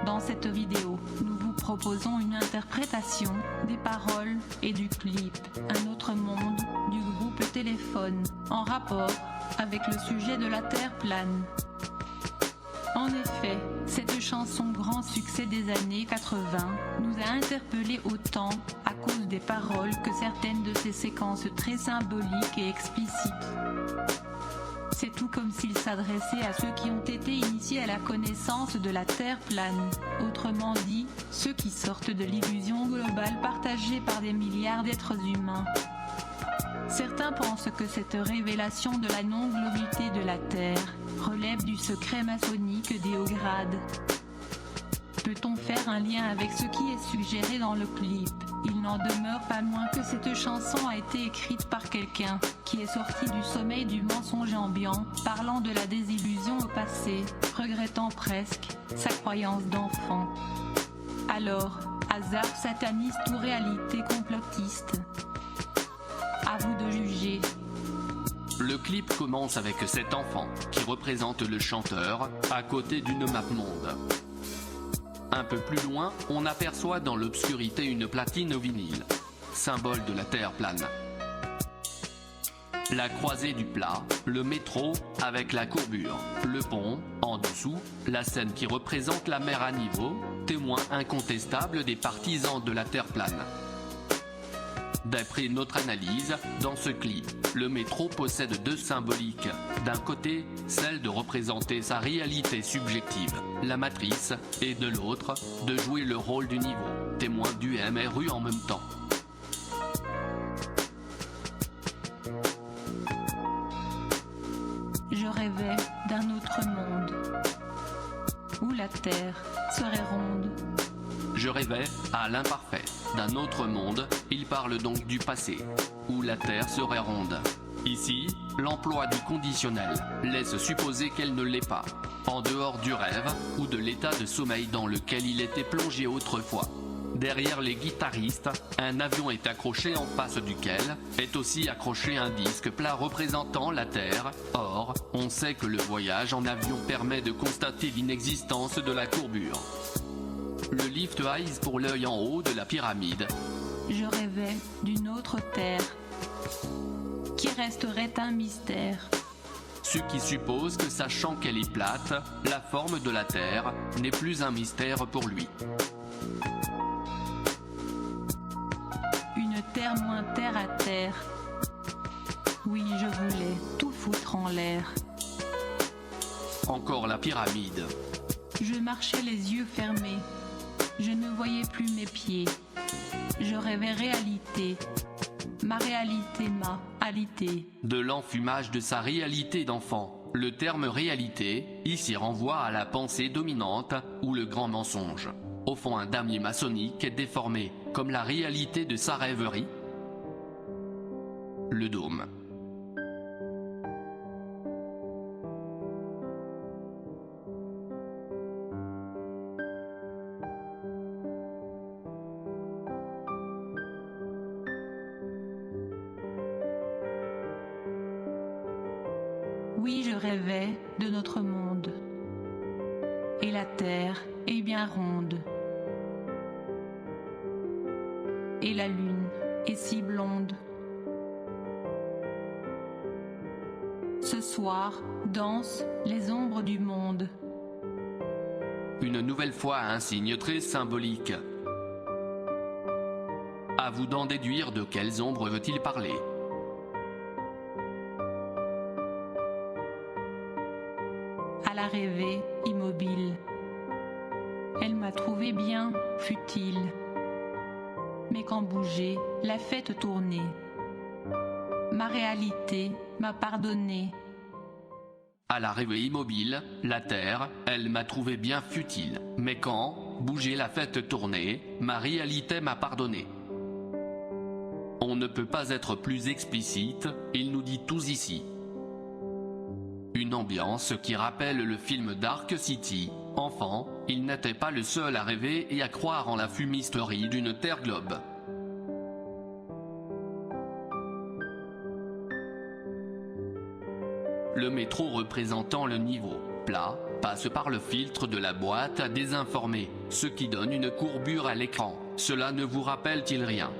Dans cette vidéo, nous vous proposons une interprétation des paroles et du clip Un autre monde du groupe Téléphone en rapport avec le sujet de la Terre plane. En effet, cette chanson grand succès des années 80 nous a interpellés autant à cause des paroles que certaines de ses séquences très symboliques et explicites. C'est tout comme s'il s'adressait à ceux qui ont été initiés à la connaissance de la Terre plane, autrement dit, ceux qui sortent de l'illusion globale partagée par des milliards d'êtres humains. Certains pensent que cette révélation de la non-globalité de la Terre relève du secret maçonnique des hauts grades. Peut-on faire un lien avec ce qui est suggéré dans le clip? Il n'en demeure pas moins que cette chanson a été écrite par quelqu'un qui est sorti du sommeil du mensonge ambiant, parlant de la désillusion au passé, regrettant presque sa croyance d'enfant. Alors, hasard sataniste ou réalité complotiste? À vous de juger. Le clip commence avec cet enfant qui représente le chanteur à côté d'une map monde. Un peu plus loin, on aperçoit dans l'obscurité une platine au vinyle, symbole de la Terre plane. La croisée du plat, le métro avec la courbure, le pont, en dessous, la scène qui représente la mer à niveau, témoin incontestable des partisans de la Terre plane. D'après notre analyse, dans ce clip, le métro possède deux symboliques. D'un côté, celle de représenter sa réalité subjective, la matrice, et de l'autre, de jouer le rôle du niveau, témoin du MRU en même temps. Je rêvais d'un autre monde, où la Terre serait ronde. Je rêvais à l'imparfait d'un autre monde, il parle donc du passé, où la Terre serait ronde. Ici, l'emploi du conditionnel laisse supposer qu'elle ne l'est pas, en dehors du rêve ou de l'état de sommeil dans lequel il était plongé autrefois. Derrière les guitaristes, un avion est accroché en face duquel est aussi accroché un disque plat représentant la Terre. Or, on sait que le voyage en avion permet de constater l'inexistence de la courbure. Le lift eyes pour l'œil en haut de la pyramide. Je rêvais d'une autre Terre, qui resterait un mystère. Ce qui suppose que sachant qu'elle est plate, la forme de la Terre n'est plus un mystère pour lui. Une Terre moins terre à terre. Oui, je voulais tout foutre en l'air. Encore la pyramide. Je marchais les yeux fermés. Je ne voyais plus mes pieds. Je rêvais réalité. Ma réalité m'a alité. De l'enfumage de sa réalité d'enfant. Le terme réalité, ici renvoie à la pensée dominante ou le grand mensonge. Au fond, un damier maçonnique est déformé, comme la réalité de sa rêverie. Le dôme. Oui, je rêvais de notre monde. Et la Terre est bien ronde. Et la lune est si blonde. Ce soir, dansent les ombres du monde. Une nouvelle fois un signe très symbolique. À vous d'en déduire de quelles ombres veut-il parler. À la rêver, immobile. Elle m'a trouvé bien futile. Mais quand bougeait, la fête tournait. Ma réalité m'a pardonné. À la rêver immobile, la terre, elle m'a trouvé bien futile. Mais quand bouger la fête tournée, ma réalité m'a pardonné. On ne peut pas être plus explicite, il nous dit tous ici. Une ambiance qui rappelle le film Dark City. Enfant, il n'était pas le seul à rêver et à croire en la fumisterie d'une terre globe. Le métro représentant le niveau plat passe par le filtre de la boîte à désinformer, ce qui donne une courbure à l'écran. Cela ne vous rappelle-t-il rien ?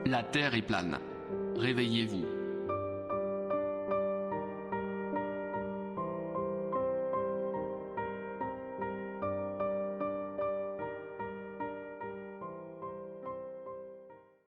La Terre est plane. Réveillez-vous.